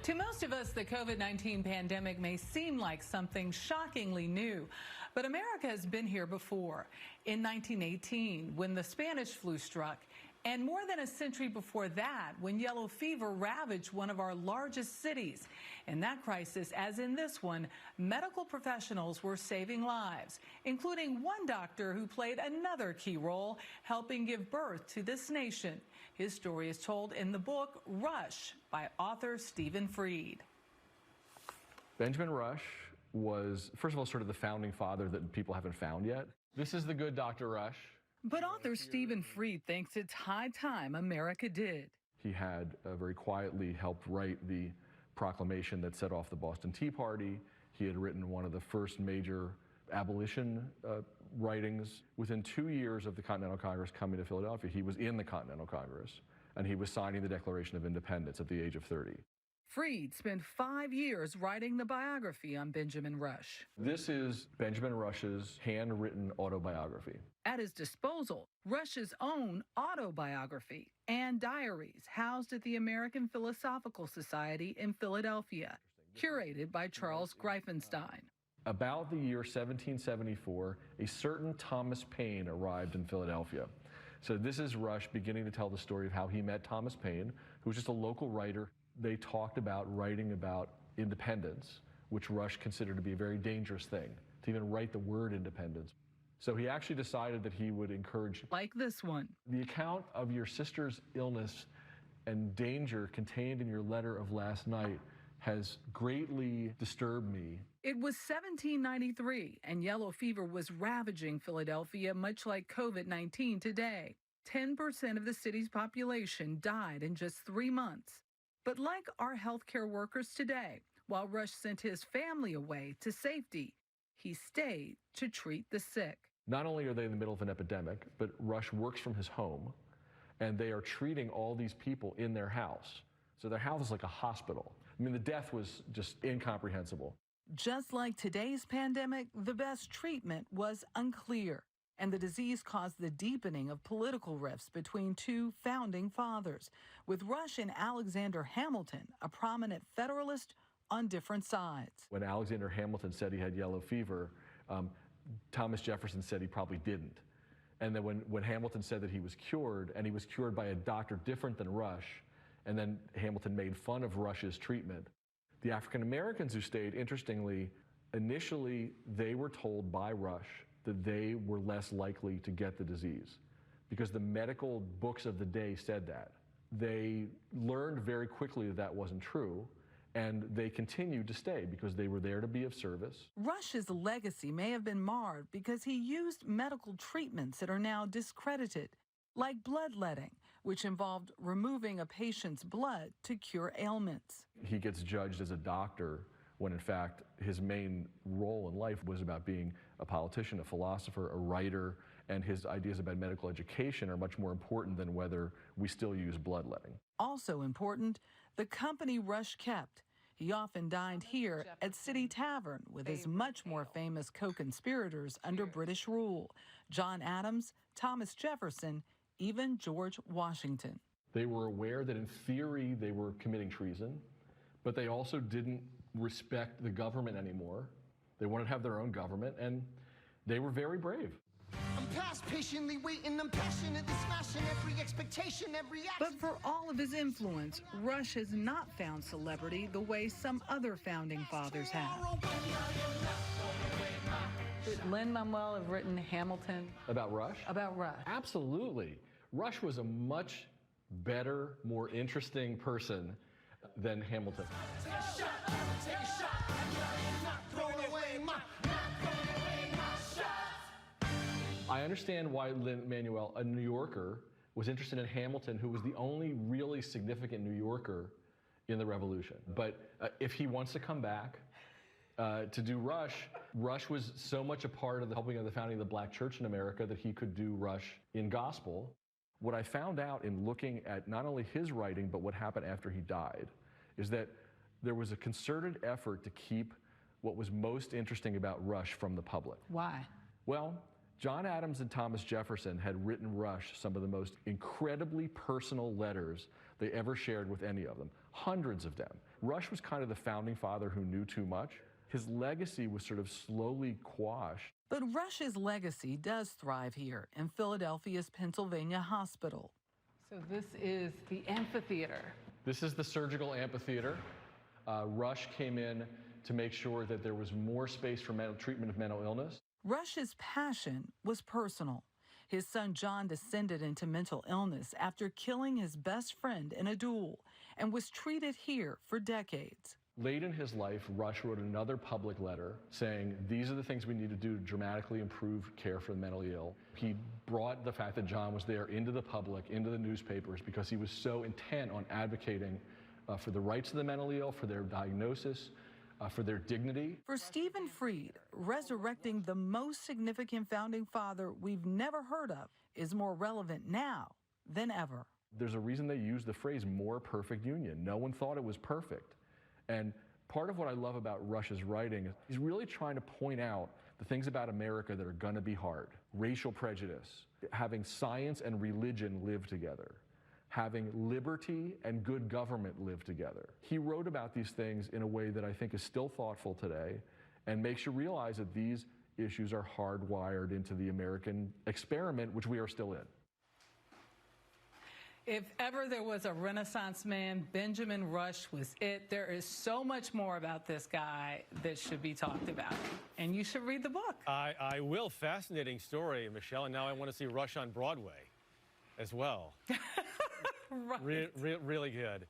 To most of us, the COVID-19 pandemic may seem like something shockingly new, but America has been here before. In 1918, when the Spanish flu struck, and more than a century before that, when yellow fever ravaged one of our largest cities. In that crisis, as in this one, medical professionals were saving lives, including one doctor who played another key role, helping give birth to this nation. His story is told in the book Rush by author Stephen Fried. Benjamin Rush was, first of all, sort of the founding father that people haven't found yet. This is the good Dr. Rush. But author Stephen Fried thinks it's high time America did. He had very quietly helped write the proclamation that set off the Boston Tea Party. He had written one of the first major abolition writings. Within 2 years of the Continental Congress coming to Philadelphia, he was in the Continental Congress, and he was signing the Declaration of Independence at the age of 30. Fried spent 5 years writing the biography on Benjamin Rush. This is Benjamin Rush's handwritten autobiography. At his disposal, Rush's own autobiography and diaries housed at the American Philosophical Society in Philadelphia, curated by Charles Greifenstein. About the year 1774, a certain Thomas Paine arrived in Philadelphia. So this is Rush beginning to tell the story of how he met Thomas Paine, who was just a local writer. They talked about writing about independence, which Rush considered to be a very dangerous thing, to even write the word independence. So he actually decided that he would encourage... Like this one. The account of your sister's illness and danger contained in your letter of last night has greatly disturbed me. It was 1793, and yellow fever was ravaging Philadelphia, much like COVID-19 today. 10% of the city's population died in just 3 months. But like our healthcare workers today, while Rush sent his family away to safety, he stayed to treat the sick. Not only are they in the middle of an epidemic, but Rush works from his home, and they are treating all these people in their house. So their house is like a hospital. I mean, the death was just incomprehensible. Just like today's pandemic, the best treatment was unclear, and the disease caused the deepening of political rifts between two founding fathers, with Rush and Alexander Hamilton, a prominent Federalist, on different sides. When Alexander Hamilton said he had yellow fever, Thomas Jefferson said he probably didn't. And then when Hamilton said that he was cured, and he was cured by a doctor different than Rush, and then Hamilton made fun of Rush's treatment. The African Americans who stayed, interestingly, initially they were told by Rush that they were less likely to get the disease because the medical books of the day said that. They learned very quickly that that wasn't true, and they continued to stay because they were there to be of service. Rush's legacy may have been marred because he used medical treatments that are now discredited, like bloodletting, which involved removing a patient's blood to cure ailments. He gets judged as a doctor when, in fact, his main role in life was about being a politician, a philosopher, a writer, and his ideas about medical education are much more important than whether we still use bloodletting. Also important, the company Rush kept. He often dined here at City Tavern with his much more famous co-conspirators under British rule: John Adams, Thomas Jefferson, even George Washington. They were aware that in theory they were committing treason, but they also didn't respect the government anymore. They wanted to have their own government, and they were very brave. I'm past patiently waiting, I'm passionately smashing every expectation, every action. But for all of his influence, Rush has not found celebrity the way some other founding fathers have. Did Lin-Manuel have written Hamilton? About Rush? About Rush. Absolutely. Rush was a much better, more interesting person than Hamilton. Take a shot, take a shot, not throwing away my shots. I understand why Lin-Manuel, a New Yorker, was interested in Hamilton, who was the only really significant New Yorker in the Revolution. But if he wants to come back to do Rush, Rush was so much a part of the helping of the founding of the Black church in America that he could do Rush in gospel. What I found out in looking at not only his writing, but what happened after he died, is that there was a concerted effort to keep what was most interesting about Rush from the public. Why? Well, John Adams and Thomas Jefferson had written Rush some of the most incredibly personal letters they ever shared with any of them. Hundreds of them. Rush was kind of the founding father who knew too much. His legacy was sort of slowly quashed. But Rush's legacy does thrive here in Philadelphia's Pennsylvania Hospital. So this is the amphitheater. This is the surgical amphitheater. Rush came in to make sure that there was more space for treatment of mental illness. Rush's passion was personal. His son John descended into mental illness after killing his best friend in a duel and was treated here for decades. Late in his life, Rush wrote another public letter saying, these are the things we need to do to dramatically improve care for the mentally ill. He brought the fact that John was there into the public, into the newspapers, because he was so intent on advocating for the rights of the mentally ill, for their diagnosis, for their dignity. For Stephen Fried, resurrecting the most significant founding father we've never heard of is more relevant now than ever. There's a reason they use the phrase more perfect union. No one thought it was perfect. And part of what I love about Rush's writing is he's really trying to point out the things about America that are going to be hard. Racial prejudice, having science and religion live together, having liberty and good government live together. He wrote about these things in a way that I think is still thoughtful today and makes you realize that these issues are hardwired into the American experiment, which we are still in. If ever there was a Renaissance man, Benjamin Rush was it. There is so much more about this guy that should be talked about. And you should read the book. I will. Fascinating story, Michelle. And now I want to see Rush on Broadway as well. Right. Really good.